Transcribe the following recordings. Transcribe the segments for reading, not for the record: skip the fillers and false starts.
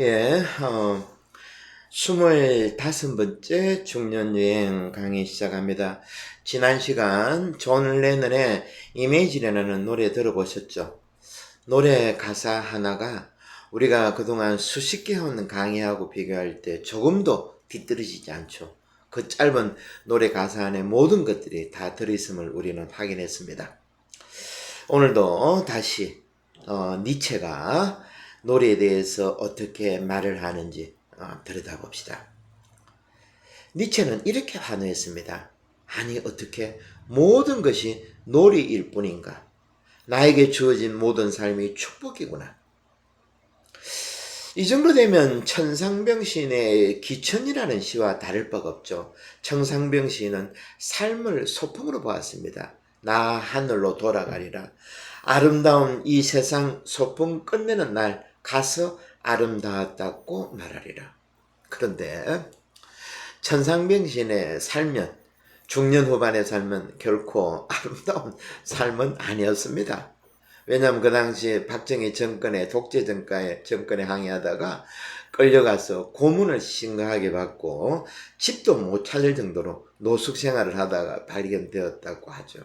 예, 25번째 중년여행 강의 시작합니다. 지난 시간 존 레넌의 이미지라는 노래 들어보셨죠? 노래 가사 하나가 우리가 그동안 수십 개 하는 강의하고 비교할 때 조금도 뒤떨어지지 않죠. 그 짧은 노래 가사 안에 모든 것들이 다 들어있음을 우리는 확인했습니다. 오늘도 다시 니체가 노래에 대해서 어떻게 말을 하는지 들여다봅시다. 니체는 이렇게 환호했습니다. 아니 어떻게 모든 것이 놀이일 뿐인가? 나에게 주어진 모든 삶이 축복이구나. 이 정도 되면 천상병 시인의 기천이라는 시와 다를 바가 없죠. 천상병 시인은 삶을 소풍으로 보았습니다. 나 하늘로 돌아가리라. 아름다운 이 세상 소풍 끝내는 날 가서 아름다웠다고 말하리라. 그런데 천상병 시인의 삶은 중년 후반의 삶은 결코 아름다운 삶은 아니었습니다. 왜냐하면 그 당시 박정희 정권의 독재 정권에 항의하다가 끌려가서 고문을 심각하게 받고 집도 못 찾을 정도로 노숙 생활을 하다가 발견되었다고 하죠.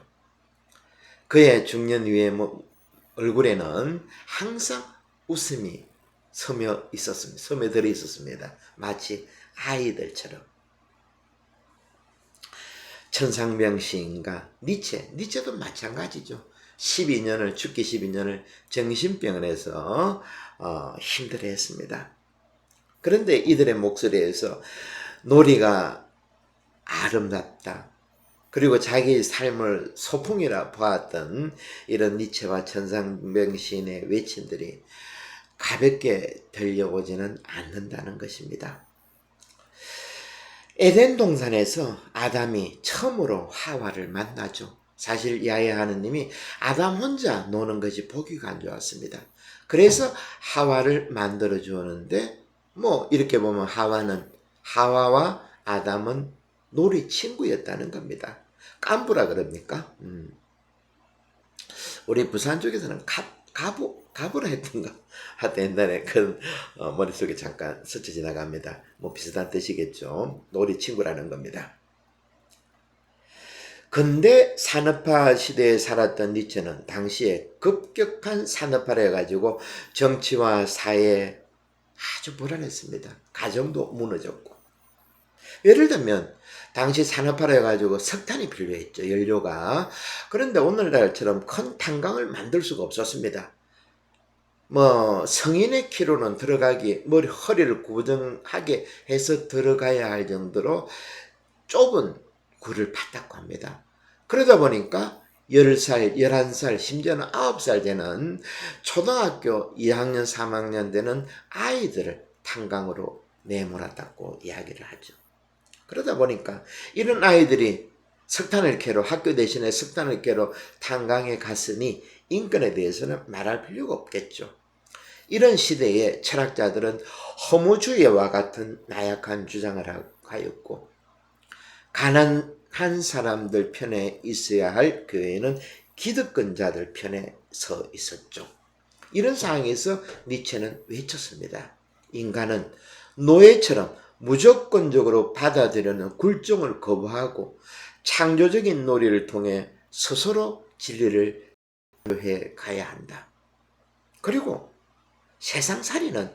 그의 중년 후의 얼굴에는 항상 웃음이 스며들어 있었습니다. 마치 아이들처럼. 천상병 시인과 니체도 마찬가지죠. 죽기 12년을 정신병원에서 힘들어했습니다. 그런데 이들의 목소리에서 놀이가 아름답다. 그리고 자기 삶을 소풍이라 보았던 이런 니체와 천상병 시인의 외침들이 가볍게 들려오지는 않는다는 것입니다. 에덴 동산에서 아담이 처음으로 하와를 만나죠. 사실 야훼 하느님이 아담 혼자 노는 것이 보기가 안 좋았습니다. 그래서 하와를 만들어 주었는데 이렇게 보면 하와와 아담은 놀이 친구였다는 겁니다. 깐부라 그럽니까? 우리 부산 쪽에서는 가부라 했던가 하여튼 옛날에 그 머릿속에 잠깐 스쳐 지나갑니다. 비슷한 뜻이겠죠. 놀이 친구라는 겁니다. 근대 산업화 시대에 살았던 니체는 당시에 급격한 산업화를 해가지고 정치와 사회에 아주 불안했습니다. 가정도 무너졌고. 예를 들면 당시 산업화를 해가지고 석탄이 필요했죠. 연료가. 그런데 오늘날처럼 큰 탄광을 만들 수가 없었습니다. 성인의 키로는 들어가기, 허리를 고정하게 해서 들어가야 할 정도로 좁은 굴을 팠다고 합니다. 그러다 보니까 10살, 11살, 심지어는 9살 되는 초등학교 2학년, 3학년 되는 아이들을 탄광으로 내몰았다고 이야기를 하죠. 그러다 보니까 이런 아이들이 학교 대신에 석탄을 캐러 탄광에 갔으니 인권에 대해서는 말할 필요가 없겠죠. 이런 시대에 철학자들은 허무주의와 같은 나약한 주장을 하였고, 가난한 사람들 편에 있어야 할 교회는 기득권자들 편에 서 있었죠. 이런 상황에서 니체는 외쳤습니다. 인간은 노예처럼 무조건적으로 받아들이는 굴종을 거부하고 창조적인 놀이를 통해 스스로 진리를 해 가야 한다. 그리고 세상살이는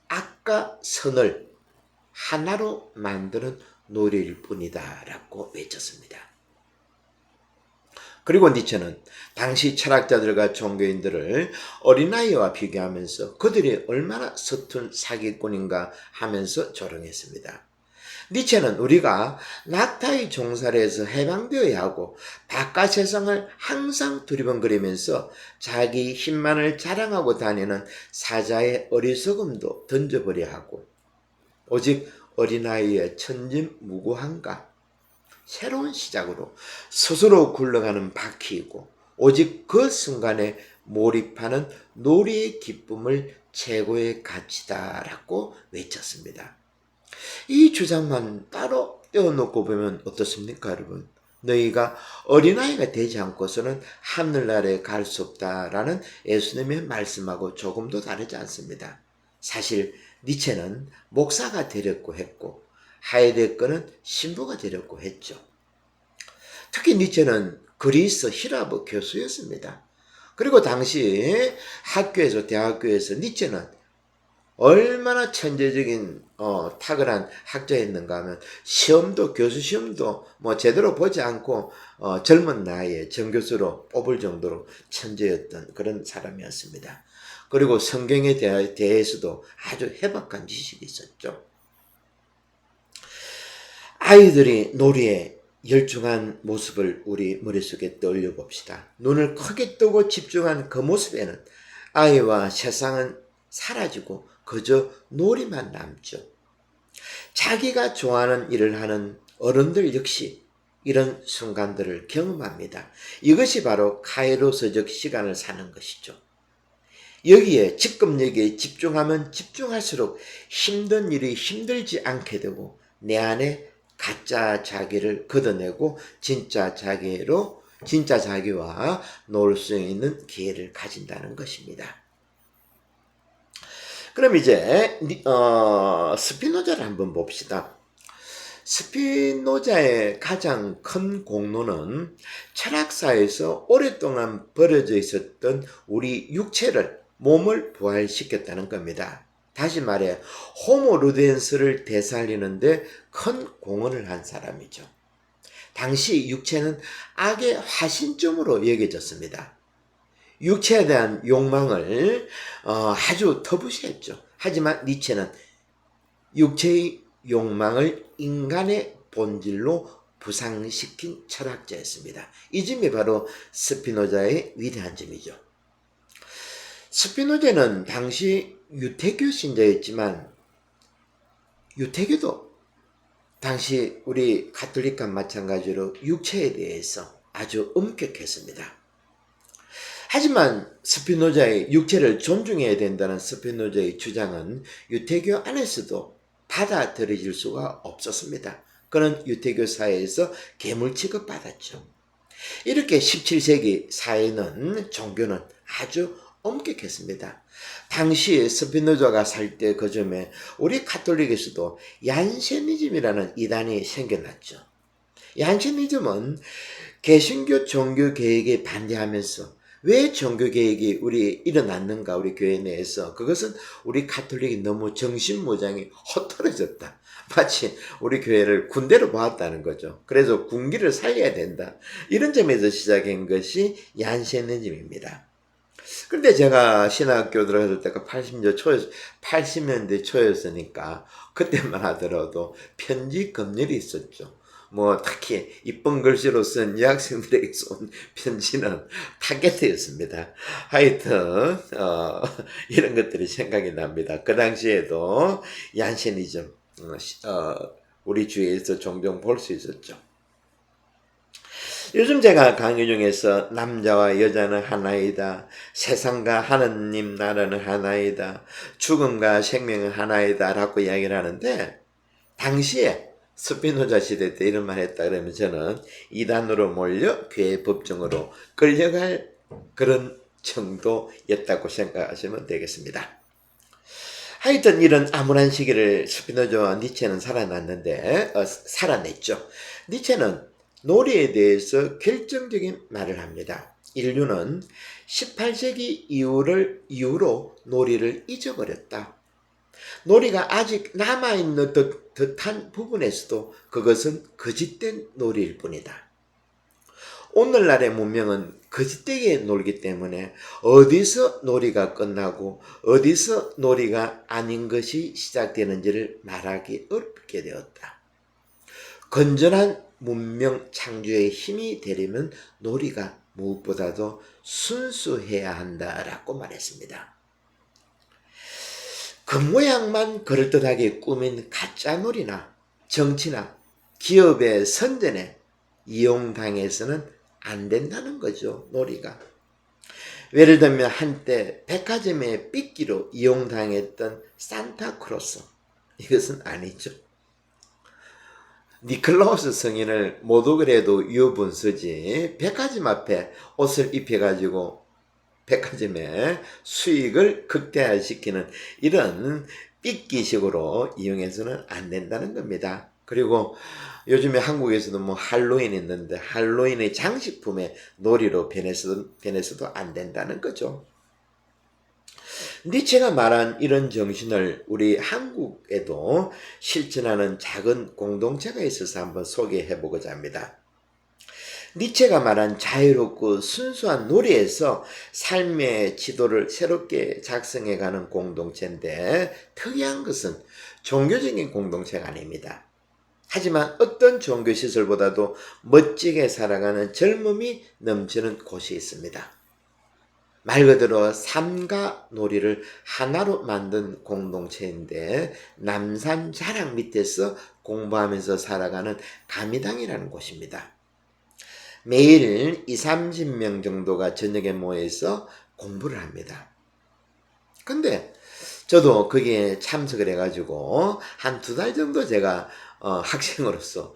악과 선을 하나로 만드는 놀이일 뿐이다 라고 외쳤습니다. 그리고 니체는 당시 철학자들과 종교인들을 어린아이와 비교하면서 그들이 얼마나 서툰 사기꾼인가 하면서 조롱했습니다. 니체는 우리가 낙타의 종살에서 해방되어야 하고 바깥 세상을 항상 두리번거리면서 자기 힘만을 자랑하고 다니는 사자의 어리석음도 던져버려야 하고 오직 어린아이의 천진무구함과 새로운 시작으로 스스로 굴러가는 바퀴이고 오직 그 순간에 몰입하는 놀이의 기쁨을 최고의 가치다라고 외쳤습니다. 이 주장만 따로 떼어놓고 보면 어떻습니까, 여러분? 너희가 어린아이가 되지 않고서는 하늘나라에 갈 수 없다라는 예수님의 말씀하고 조금도 다르지 않습니다. 사실 니체는 목사가 되려고 했고 하이데거는 신부가 되려고 했죠. 특히 니체는 그리스 히라브 교수였습니다. 그리고 당시 학교에서 대학교에서 니체는 얼마나 천재적인 탁월한 학자였는가 하면 시험도 교수 시험도 뭐 제대로 보지 않고 젊은 나이에 정교수로 뽑을 정도로 천재였던 그런 사람이었습니다. 그리고 성경에 대해서도 아주 해박한 지식이 있었죠. 아이들이 놀이에 열중한 모습을 우리 머릿속에 떠올려 봅시다. 눈을 크게 뜨고 집중한 그 모습에는 아이와 세상은 사라지고 그저 놀이만 남죠. 자기가 좋아하는 일을 하는 어른들 역시 이런 순간들을 경험합니다. 이것이 바로 카이로스적 시간을 사는 것이죠. 여기에 직급력에 집중하면 집중할수록 힘든 일이 힘들지 않게 되고 내 안에 가짜 자기를 걷어내고 진짜 자기와 놀 수 있는 기회를 가진다는 것입니다. 그럼 이제 스피노자를 한번 봅시다. 스피노자의 가장 큰 공로는 철학사에서 오랫동안 버려져 있었던 우리 육체를 몸을 부활시켰다는 겁니다. 다시 말해 호모 루덴스를 되살리는데 큰 공헌을 한 사람이죠. 당시 육체는 악의 화신점으로 여겨졌습니다. 육체에 대한 욕망을 아주 터부시했죠. 하지만 니체는 육체의 욕망을 인간의 본질로 부상시킨 철학자였습니다. 이 점이 바로 스피노자의 위대한 점이죠. 스피노자는 당시 유태교 신자였지만 유태교도 당시 우리 가톨릭과 마찬가지로 육체에 대해서 아주 엄격했습니다. 하지만 스피노자의 육체를 존중해야 된다는 스피노자의 주장은 유태교 안에서도 받아들여질 수가 없었습니다. 그는 유태교 사회에서 괴물 취급받았죠. 이렇게 17세기 사회는 종교는 아주 엄격했습니다. 당시 스피노자가 살 때 그 점에 우리 가톨릭에서도 얀세니즘이라는 이단이 생겨났죠. 얀세니즘은 개신교 종교개혁에 반대하면서 왜 종교개혁이 일어났는가 우리 교회 내에서 그것은 우리 가톨릭이 너무 정신모장이 허털어졌다. 마치 우리 교회를 군대로 보았다는 거죠. 그래서 군기를 살려야 된다. 이런 점에서 시작한 것이 얀세니즘입니다. 근데 제가 신학교 들어갔을 때가 80년대 초였으니까 그때만 하더라도 편지 검열이 있었죠. 뭐 특히 이쁜 글씨로 쓴 여학생들에게 쏜 편지는 타겟이었습니다. 하여튼 이런 것들이 생각이 납니다. 그 당시에도 얀세니즘 우리 주위에서 종종 볼 수 있었죠. 요즘 제가 강의 중에서 남자와 여자는 하나이다. 세상과 하느님 나라는 하나이다. 죽음과 생명은 하나이다. 라고 이야기를 하는데 당시에 스피노자 시대 때 이런 말 했다 그러면 저는 이단으로 몰려 교회 법정으로 끌려갈 그런 정도였다고 생각하시면 되겠습니다. 하여튼 이런 암울한 시기를 스피노자와 니체는 살아냈죠. 니체는 놀이에 대해서 결정적인 말을 합니다. 인류는 18세기 이후로 놀이를 잊어버렸다. 놀이가 아직 남아있는 듯한 부분에서도 그것은 거짓된 놀이일 뿐이다. 오늘날의 문명은 거짓되게 놀기 때문에 어디서 놀이가 끝나고 어디서 놀이가 아닌 것이 시작되는지를 말하기 어렵게 되었다. 건전한 문명 창조의 힘이 되려면 놀이가 무엇보다도 순수해야 한다라고 말했습니다. 겉모양만 그럴듯하게 꾸민 가짜놀이나 정치나 기업의 선전에 이용당해서는 안 된다는 거죠. 놀이가. 예를 들면 한때 백화점의 삐끼로 이용당했던 산타크로스, 이것은 아니죠. 니클라우스 성인을 모독을 해도 유분수지 백화점 앞에 옷을 입혀가지고 백화점의 수익을 극대화시키는 이런 삐끼식으로 이용해서는 안 된다는 겁니다. 그리고 요즘에 한국에서도 뭐 할로윈 있는데 할로윈의 장식품의 놀이로 변해서도 안 된다는 거죠. 니체가 말한 이런 정신을 우리 한국에도 실천하는 작은 공동체가 있어서 한번 소개해 보고자 합니다. 니체가 말한 자유롭고 순수한 놀이에서 삶의 지도를 새롭게 작성해가는 공동체인데 특이한 것은 종교적인 공동체가 아닙니다. 하지만 어떤 종교시설보다도 멋지게 살아가는 젊음이 넘치는 곳이 있습니다. 말 그대로 삶과 놀이를 하나로 만든 공동체인데 남산 자락 밑에서 공부하면서 살아가는 가미당이라는 곳입니다. 매일 20-30명 정도가 저녁에 모여서 공부를 합니다. 근데 저도 거기에 참석을 해가지고 한 2달 정도 제가 학생으로서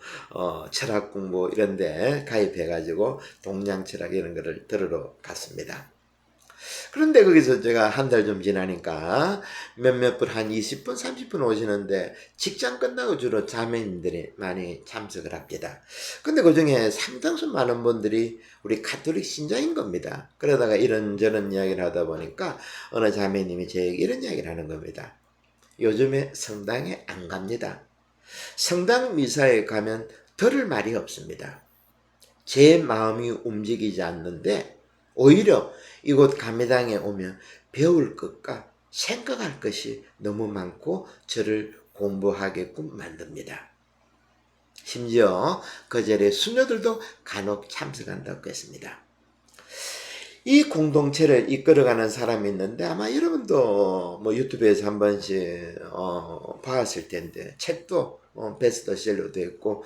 철학 공부 이런데 가입해가지고 동양 철학 이런 거를 들으러 갔습니다. 그런데 거기서 제가 한 달 좀 지나니까 몇몇 분 한 20분 30분 오시는데 직장 끝나고 주로 자매님들이 많이 참석을 합니다. 근데 그중에 상당수 많은 분들이 우리 가톨릭 신자인 겁니다. 그러다가 이런저런 이야기를 하다 보니까 어느 자매님이 제게 이런 이야기를 하는 겁니다. 요즘에 성당에 안 갑니다. 성당 미사에 가면 들을 말이 없습니다. 제 마음이 움직이지 않는데 오히려 이곳 가미당에 오면 배울 것과 생각할 것이 너무 많고 저를 공부하게끔 만듭니다. 심지어 그 자리에 수녀들도 간혹 참석한다고 했습니다. 이 공동체를 이끌어가는 사람이 있는데 아마 여러분도 뭐 유튜브에서 한 번씩 봤을 텐데 책도 베스트셀러도 했고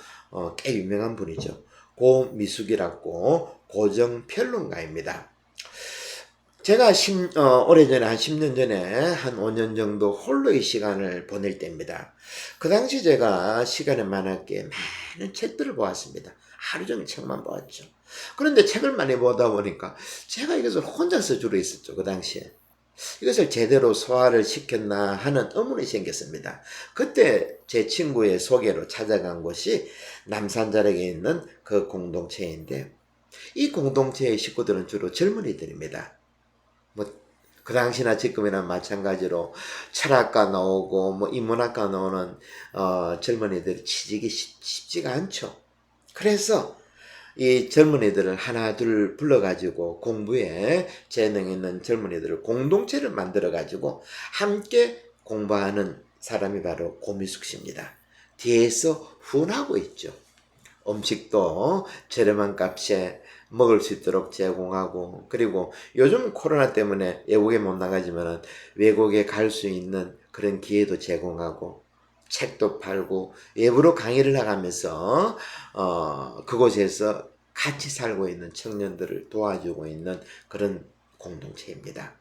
꽤 유명한 분이죠. 고미숙이라고 고정평론가입니다. 제가 오래전에 한 10년 전에 한 5년 정도 홀로의 시간을 보낼 때입니다. 그 당시 제가 시간이 많았기에 많은 책들을 보았습니다. 하루 종일 책만 보았죠. 그런데 책을 많이 보다 보니까 제가 이것을 혼자서 주로 있었죠. 그 당시에. 이것을 제대로 소화를 시켰나 하는 의문이 생겼습니다. 그때 제 친구의 소개로 찾아간 곳이 남산자락에 있는 그 공동체인데 이 공동체의 식구들은 주로 젊은이들입니다. 그 당시나 지금이나 마찬가지로 철학과 나오고 뭐 인문학과 나오는 젊은이들이 취직이 쉽지가 않죠. 그래서 이 젊은이들을 하나 둘 불러가지고 공부에 재능 있는 젊은이들을 공동체를 만들어가지고 함께 공부하는 사람이 바로 고미숙 씨입니다. 뒤에서 훈하고 있죠. 음식도 저렴한 값에 먹을 수 있도록 제공하고 그리고 요즘 코로나 때문에 외국에 못 나가지만 외국에 갈 수 있는 그런 기회도 제공하고 책도 팔고 외부로 강의를 나가면서 그곳에서 같이 살고 있는 청년들을 도와주고 있는 그런 공동체입니다.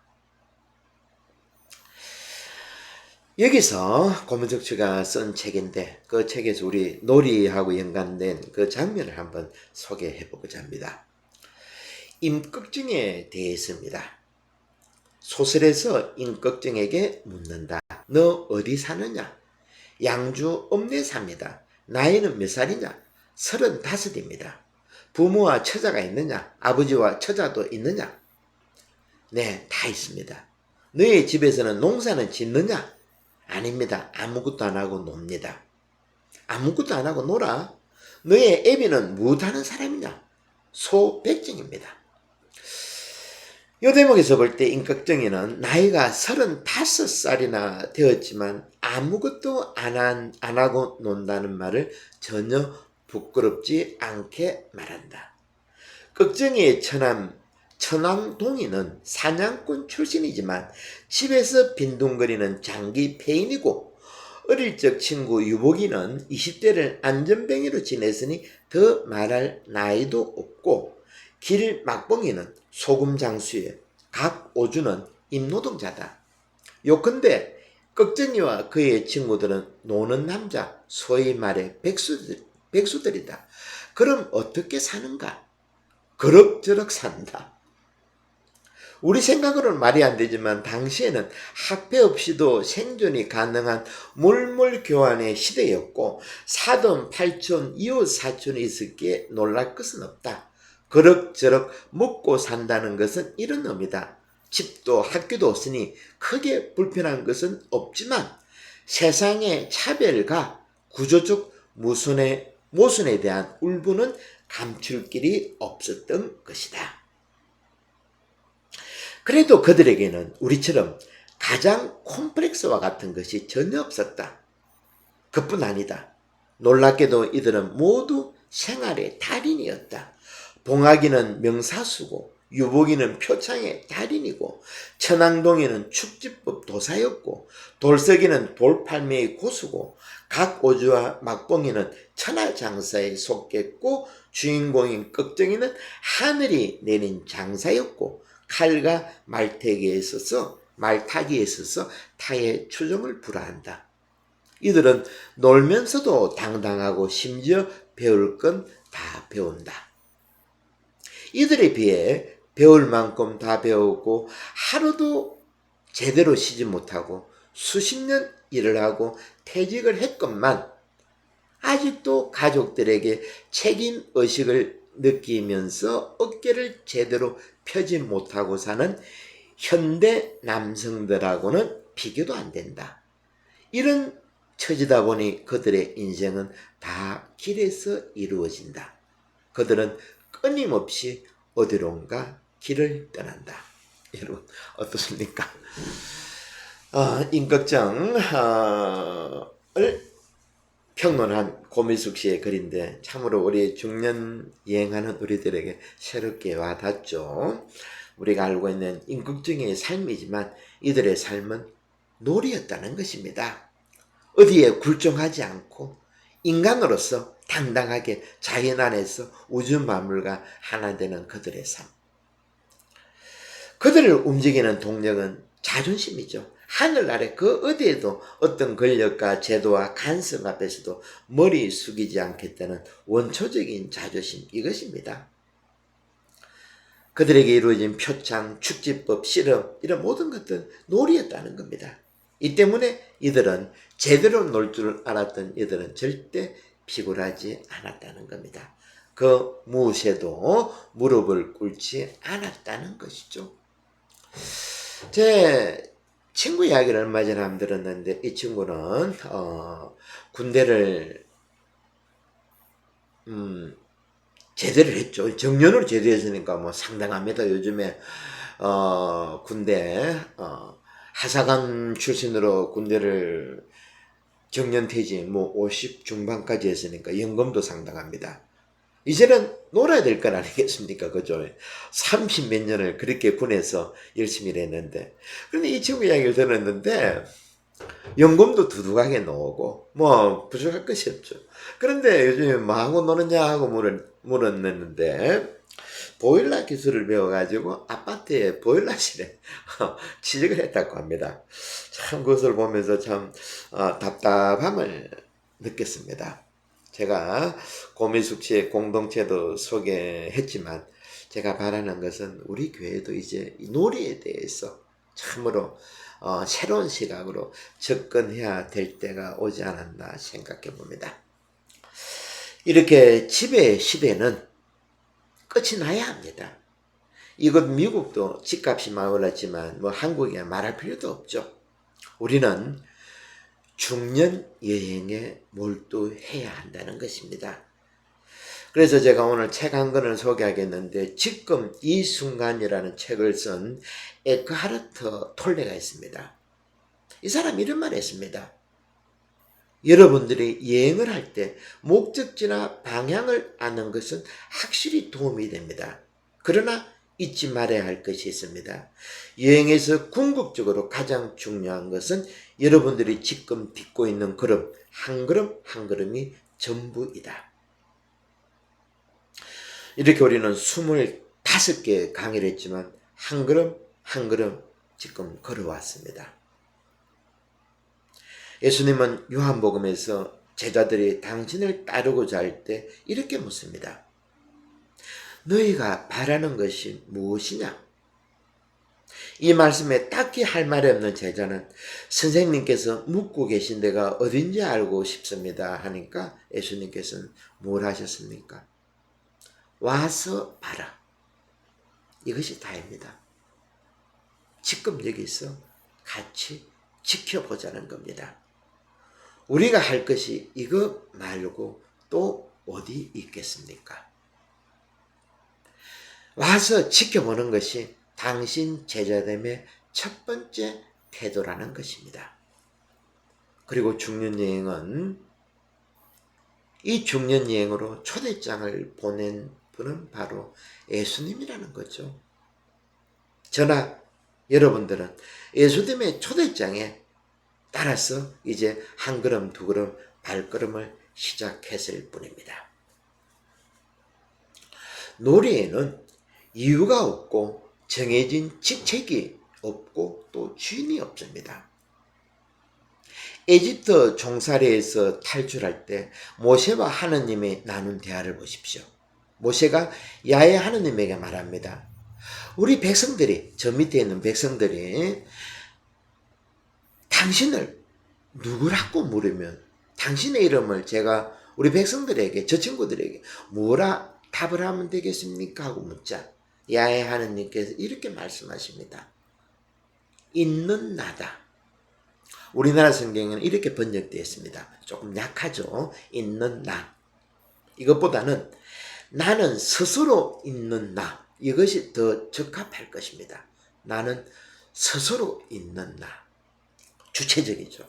여기서 고문석 씨가 쓴 책인데 그 책에서 우리 놀이하고 연관된 그 장면을 한번 소개해 보고자 합니다. 임꺽정에 대해서입니다. 소설에서 임꺽정에게 묻는다. 너 어디 사느냐? 양주 읍내 삽니다. 나이는 몇 살이냐? 35입니다. 부모와 처자가 있느냐? 아버지와 처자도 있느냐? 네, 다 있습니다. 너의 집에서는 농사는 짓느냐? 아닙니다. 아무것도 안 하고 놉니다. 아무것도 안 하고 놀아? 너의 애비는 무엇하는 사람이냐? 소백정입니다. 이 대목에서 볼 때 임꺽정이는 나이가 35살이나 되었지만 아무것도 안 하고 논다는 말을 전혀 부끄럽지 않게 말한다. 걱정이의 처남 천왕동이는 사냥꾼 출신이지만 집에서 빈둥거리는 장기 폐인이고 어릴 적 친구 유복이는 20대를 안전뱅이로 지냈으니 더 말할 나이도 없고 길 막봉이는 소금 장수에 각 오주는 임노동자다. 요컨대 걱정이와 그의 친구들은 노는 남자 소위 말해 백수들이다. 그럼 어떻게 사는가? 그럭저럭 산다. 우리 생각으로는 말이 안 되지만 당시에는 학폐 없이도 생존이 가능한 물물 교환의 시대였고 사돈, 팔촌, 이웃, 사촌이 있었기에 놀랄 것은 없다. 그럭저럭 먹고 산다는 것은 이런 의미다. 집도 학교도 없으니 크게 불편한 것은 없지만 세상의 차별과 구조적 모순에 대한 울분은 감출 길이 없었던 것이다. 그래도 그들에게는 우리처럼 가장 콤플렉스와 같은 것이 전혀 없었다. 그뿐 아니다. 놀랍게도 이들은 모두 생활의 달인이었다. 봉학이는 명사수고 유복이는 표창의 달인이고 천왕동이는 축지법 도사였고 돌석이는 돌팔매의 고수고 각오주와 막봉이는 천하장사에 속했고 주인공인 꺽정이는 하늘이 내린 장사였고 칼과 말타기에 있어서 타의 추종을 불허한다. 이들은 놀면서도 당당하고 심지어 배울 건 다 배운다. 이들에 비해 배울 만큼 다 배우고 하루도 제대로 쉬지 못하고 수십 년 일을 하고 퇴직을 했건만 아직도 가족들에게 책임의식을 느끼면서 어깨를 제대로 펴지 못하고 사는 현대 남성들하고는 비교도 안 된다. 이런 처지다 보니 그들의 인생은 다 길에서 이루어진다. 그들은 끊임없이 어디론가 길을 떠난다. 여러분 어떻습니까? 임꺽정을 평론한 고미숙 씨의 글인데 참으로 우리 중년 여행하는 우리들에게 새롭게 와닿죠. 우리가 알고 있는 임꺽정의 삶이지만 이들의 삶은 놀이였다는 것입니다. 어디에 굴종하지 않고 인간으로서 당당하게 자연 안에서 우주 만물과 하나 되는 그들의 삶. 그들을 움직이는 동력은 자존심이죠. 하늘 아래 그 어디에도 어떤 권력과 제도와 간섭 앞에서도 머리 숙이지 않겠다는 원초적인 자존심, 이것입니다. 그들에게 이루어진 표창, 축지법, 실험 이런 모든 것들은 놀이였다는 겁니다. 이 때문에 이들은 제대로 놀 줄 알았던 이들은 절대 비굴하지 않았다는 겁니다. 그 무엇에도 무릎을 꿇지 않았다는 것이죠. 제 친구 이야기를 얼마 전에 한번 들었는데 이 친구는 군대를 제대를 했죠. 정년으로 제대했으니까 뭐 상당합니다. 요즘에 군대 하사관 출신으로 군대를 정년퇴직 50 중반까지 했으니까 연금도 상당합니다. 이제는 놀아야 될 건 아니겠습니까? 그죠? 30 몇 년을 그렇게 군에서 열심히 일했는데. 그런데 이 친구 이야기를 들었는데, 연금도 두둑하게 나오고, 부족할 것이 없죠. 그런데 요즘에 뭐 하고 노느냐 하고 물었는데, 보일러 기술을 배워가지고 아파트에 보일러실에 취직을 했다고 합니다. 참 그것을 보면서 참 답답함을 느꼈습니다. 제가 고미숙 씨의 공동체도 소개했지만 제가 바라는 것은 우리 교회도 이제 이 놀이에 대해서 참으로 새로운 시각으로 접근해야 될 때가 오지 않았나 생각해 봅니다. 이렇게 지배 시대는 끝이 나야 합니다. 이것 미국도 집값이 많이 올랐지만 한국에 말할 필요도 없죠. 우리는 중년 여행에 몰두해야 한다는 것입니다. 그래서 제가 오늘 책 한 권을 소개하겠는데 지금 이 순간이라는 책을 쓴 에크하르트 톨레가 있습니다. 이 사람 이런 말을 했습니다. 여러분들이 여행을 할 때 목적지나 방향을 아는 것은 확실히 도움이 됩니다. 그러나 잊지 말아야 할 것이 있습니다. 여행에서 궁극적으로 가장 중요한 것은 여러분들이 지금 딛고 있는 걸음 한 걸음이 전부이다. 이렇게 우리는 25개의 강의를 했지만 한 걸음 지금 걸어왔습니다. 예수님은 요한복음에서 제자들이 당신을 따르고자 할 때 이렇게 묻습니다. 너희가 바라는 것이 무엇이냐? 이 말씀에 딱히 할 말이 없는 제자는 선생님께서 묵고 계신 데가 어딘지 알고 싶습니다 하니까 예수님께서는 뭘 하셨습니까? 와서 봐라. 이것이 다입니다. 지금 여기서 같이 지켜보자는 겁니다. 우리가 할 것이 이거 말고 또 어디 있겠습니까? 와서 지켜보는 것이 당신 제자됨의 첫 번째 태도라는 것입니다. 그리고 중년여행은 이 중년여행으로 초대장을 보낸 분은 바로 예수님이라는 거죠. 저나 여러분들은 예수님의 초대장에 따라서 이제 한 걸음 두 걸음 발걸음을 시작했을 뿐입니다. 놀이에는 이유가 없고 정해진 직책이 없고 또 주인이 없습니다. 에집트 종살이에서 탈출할 때 모세와 하느님이 나눈 대화를 보십시오. 모세가 야훼 하느님에게 말합니다. 우리 백성들이, 저 밑에 있는 백성들이 당신을 누구라고 물으면 당신의 이름을 제가 우리 백성들에게, 저 친구들에게 뭐라 답을 하면 되겠습니까? 하고 묻자 야훼 하느님께서 이렇게 말씀하십니다. 있는 나다. 우리나라 성경에는 이렇게 번역되어 있습니다. 조금 약하죠. 있는 나. 이것보다는 나는 스스로 있는 나. 이것이 더 적합할 것입니다. 나는 스스로 있는 나. 주체적이죠.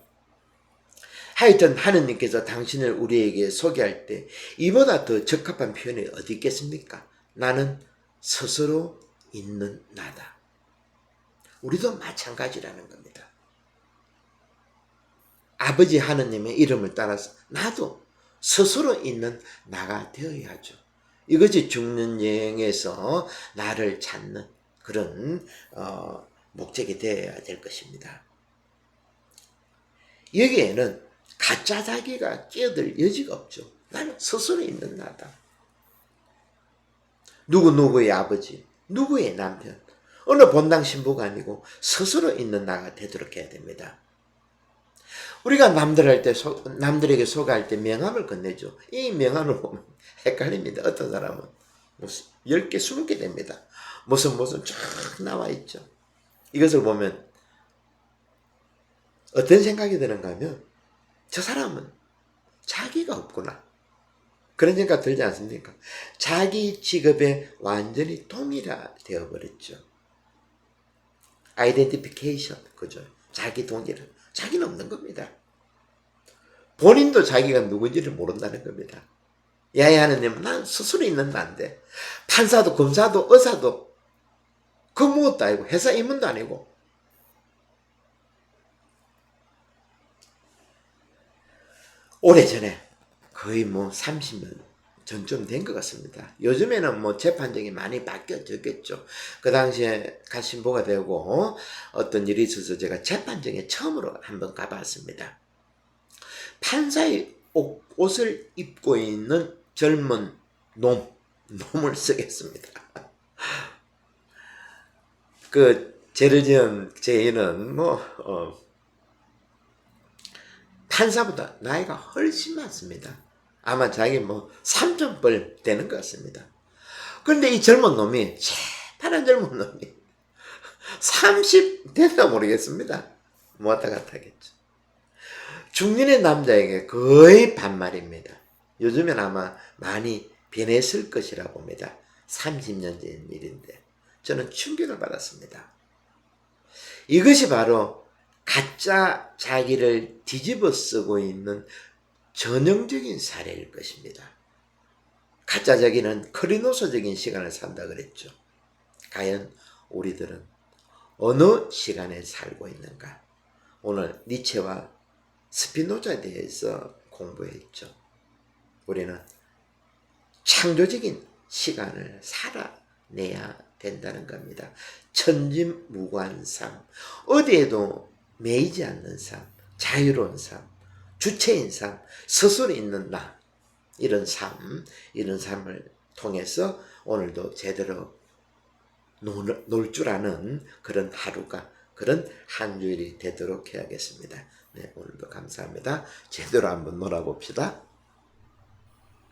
하여튼 하느님께서 당신을 우리에게 소개할 때 이보다 더 적합한 표현이 어디 있겠습니까? 나는 스스로 있는 나다. 우리도 마찬가지라는 겁니다. 아버지 하느님의 이름을 따라서 나도 스스로 있는 나가 되어야죠. 이것이 죽는 여행에서 나를 찾는 그런 목적이 되어야 될 것입니다. 여기에는 가짜 자기가 끼어들 여지가 없죠. 나는 스스로 있는 나다. 누구의 아버지, 누구의 남편, 어느 본당 신부가 아니고 스스로 있는 나가 되도록 해야 됩니다. 우리가 남들에게 소개할 때 명함을 건네죠. 이 명함을 보면 헷갈립니다. 어떤 사람은 무슨 10개, 20개 됩니다. 무슨 쫙 나와 있죠. 이것을 보면 어떤 생각이 드는가 하면 저 사람은 자기가 없구나. 그런 생각 들지 않습니까? 자기 직업에 완전히 동일화되어 버렸죠. 아이덴티피케이션, 그죠? 자기 동일화. 자기는 없는 겁니다. 본인도 자기가 누군지를 모른다는 겁니다. 야훼 하느님은 난 스스로 있는 나인데 판사도 검사도 의사도 그 무엇도 아니고 회사 임원도 아니고 오래전에 거의 30년 전쯤 된 것 같습니다. 요즘에는 재판정이 많이 바뀌어졌겠죠. 그 당시에 가신보가 되고 어떤 일이 있어서 제가 재판정에 처음으로 한번 가봤습니다. 판사의 옷을 입고 있는 젊은 놈을 쓰겠습니다. 그 죄를 지은 죄인은 판사보다 나이가 훨씬 많습니다. 아마 자기 3,000벌 되는 것 같습니다. 그런데 이 젊은 놈이, 새파란 젊은 놈이 30 됐나 모르겠습니다. 왔다 갔다 하겠죠. 중년의 남자에게 거의 반말입니다. 요즘엔 아마 많이 변했을 것이라 봅니다. 30년 전 일인데 저는 충격을 받았습니다. 이것이 바로 가짜 자기를 뒤집어 쓰고 있는 전형적인 사례일 것입니다. 가짜 자기는 크리노스적인 시간을 산다 그랬죠. 과연 우리들은 어느 시간에 살고 있는가? 오늘 니체와 스피노자에 대해서 공부했죠. 우리는 창조적인 시간을 살아내야 된다는 겁니다. 천진무구한 삶, 어디에도 매이지 않는 삶, 자유로운 삶, 주체인 삶, 스스로 있는 나, 이런 삶을 통해서 오늘도 제대로 놀 줄 아는 그런 하루가, 그런 한 주일이 되도록 해야겠습니다. 네, 오늘도 감사합니다. 제대로 한번 놀아봅시다.